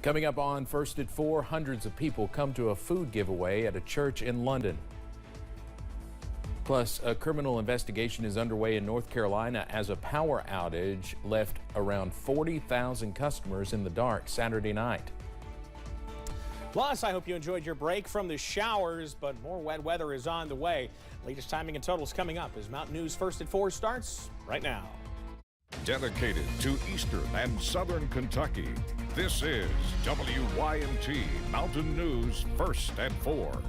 Coming up on First at 4, hundreds of people come to a food giveaway at a church in London. Plus, a criminal investigation is underway in North Carolina as a power outage left around 40,000 customers in the dark Saturday night. Plus, I hope you enjoyed your break from the showers, but more wet weather is on the way. Latest timing and totals coming up as Mountain News First at 4 starts right now. Dedicated to Eastern and Southern Kentucky, this is WYMT Mountain News First at 4.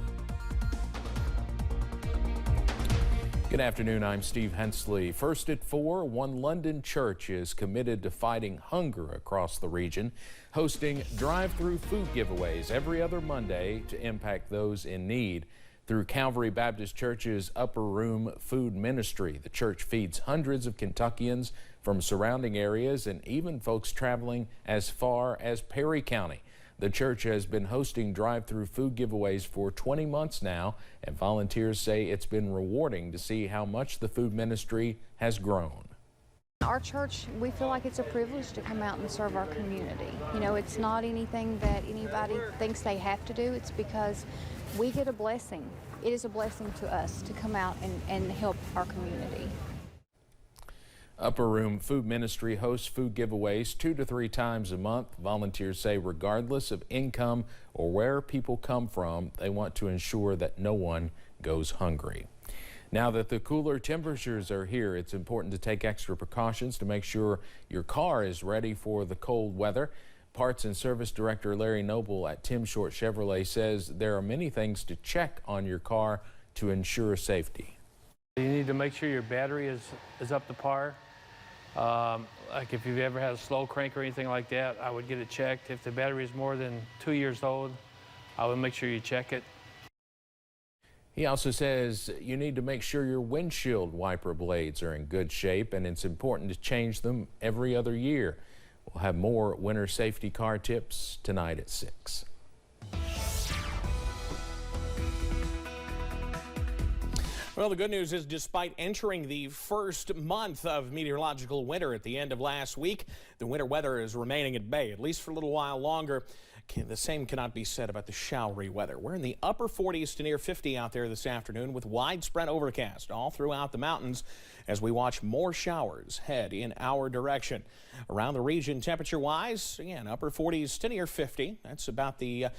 Good afternoon, I'm Steve Hensley. First at 4, one London church is committed to fighting hunger across the region, hosting drive-through food giveaways every other Monday to impact those in need. Through Calvary Baptist Church's Upper Room Food Ministry, the church feeds hundreds of Kentuckians from surrounding areas and even folks traveling as far as Perry County. The church has been hosting drive-through food giveaways for 20 months now, and volunteers say it's been rewarding to see how much the food ministry has grown. Our church, we feel like it's a privilege to come out and serve our community. You know, it's not anything that anybody thinks they have to do. It's because we get a blessing. It is a blessing to us to come out and help our community. Upper Room Food Ministry hosts food giveaways 2 to 3 times a month. Volunteers say regardless of income or where people come from, they want to ensure that no one goes hungry. Now that the cooler temperatures are here, it's important to take extra precautions to make sure your car is ready for the cold weather. Parts and Service Director Larry Noble at Tim Short Chevrolet says there are many things to check on your car to ensure safety. You need to make sure your battery is up to par. Like if you've ever had a slow crank or anything like that, I would get it checked. If the battery is more than 2 years old, I would make sure you check it. He also says you need to make sure your windshield wiper blades are in good shape, and it's important to change them every other year. We'll have more winter safety car tips tonight at 6. Well, the good news is despite entering the first month of meteorological winter at the end of last week, the winter weather is remaining at bay, at least for a little while longer. The same cannot be said about the showery weather. We're in the upper 40s to near 50 out there this afternoon with widespread overcast all throughout the mountains as we watch more showers head in our direction. Around the region, temperature-wise, again, upper 40s to near 50. That's about the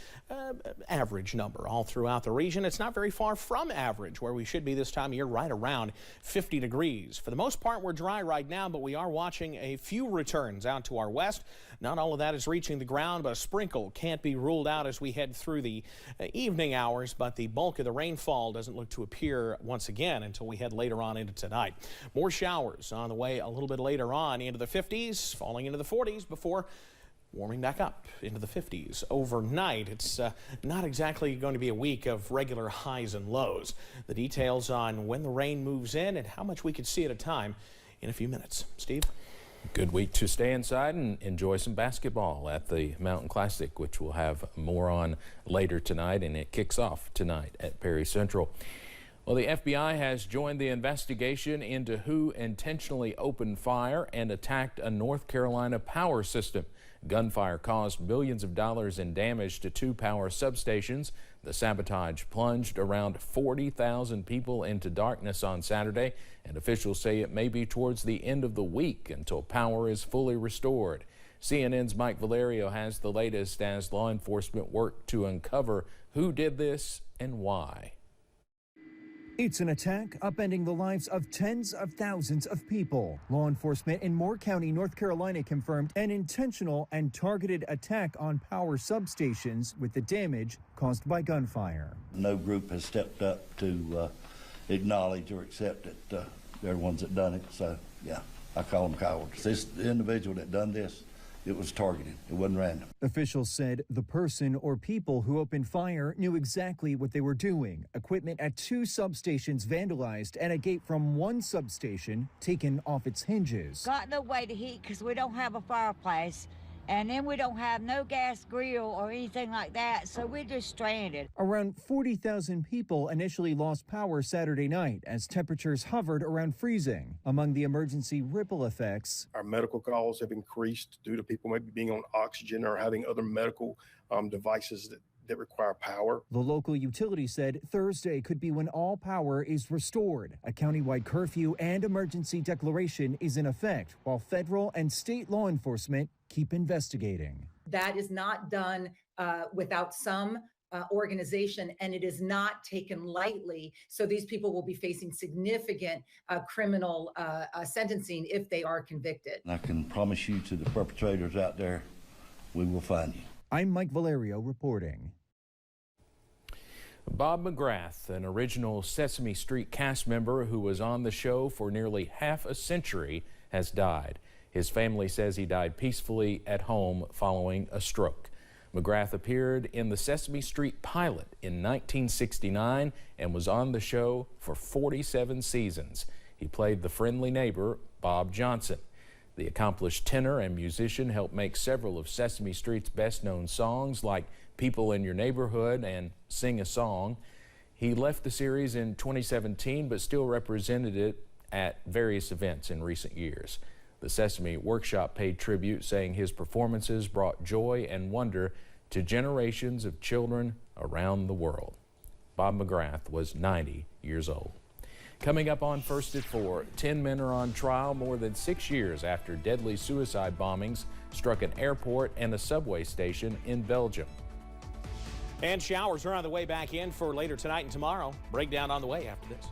average number all throughout the region. It's not very far from average, where we should be this time of year, right around 50 degrees. For the most part, we're dry right now, but we are watching a few returns out to our west. Not all of that is reaching the ground, but a sprinkle can't be ruled out as we head through the evening hours, but the bulk of the rainfall doesn't look to appear once again until we head later on into tonight. More showers on the way a little bit later on into the 50s, falling into the 40s before warming back up into the 50s overnight. It's not exactly going to be a week of regular highs and lows. The details on when the rain moves in and how much we could see at a time in a few minutes. Steve? Good week to stay inside and enjoy some basketball at the Mountain Classic, which we'll have more on later tonight, and it kicks off tonight at Perry Central. Well, the FBI has joined the investigation into who intentionally opened fire and attacked a North Carolina power system. Gunfire caused millions of dollars in damage to 2 power substations. The sabotage plunged around 40,000 people into darkness on Saturday, and officials say it may be towards the end of the week until power is fully restored. CNN's Mike Valerio has the latest as law enforcement work to uncover who did this and why. It's an attack upending the lives of tens of thousands of people. Law enforcement in Moore County, North Carolina confirmed an intentional and targeted attack on power substations with the damage caused by gunfire. No group has stepped up to acknowledge or accept that they're the ones that done it. So, yeah, I call them cowards. This individual that done this, it was targeted. It wasn't random. Officials said the person or people who opened fire knew exactly what they were doing. Equipment at 2 substations vandalized and a gate from 1 substation taken off its hinges. Got no way to heat because we don't have a fireplace, and then we don't have no gas grill or anything like that, so we're just stranded. Around 40,000 people initially lost power Saturday night as temperatures hovered around freezing. Among the emergency ripple effects, our medical calls have increased due to people maybe being on oxygen or having other medical devices that require power. the local utility said Thursday could be when all power is restored. A countywide curfew and emergency declaration is in effect, while federal and state law enforcement keep investigating. That is not done without some organization, and it is not taken lightly. So these people will be facing significant criminal sentencing if they are convicted. And I can promise you to the perpetrators out there, we will find you. I'm Mike Valerio reporting. Bob McGrath, an original Sesame Street cast member who was on the show for nearly half a century, has died. His family says he died peacefully at home following a stroke. McGrath appeared in the Sesame Street pilot in 1969 and was on the show for 47 seasons. He played the friendly neighbor, Bob Johnson. The accomplished tenor and musician helped make several of Sesame Street's best-known songs like People in Your Neighborhood and Sing a Song. He left the series in 2017 but still represented it at various events in recent years. The Sesame Workshop paid tribute, saying his performances brought joy and wonder to generations of children around the world. Bob McGrath was 90 years old. Coming up on First at 4, 10 men are on trial more than 6 years after deadly suicide bombings struck an airport and a subway station in Belgium. And showers are on the way back in for later tonight and tomorrow. Breakdown on the way after this.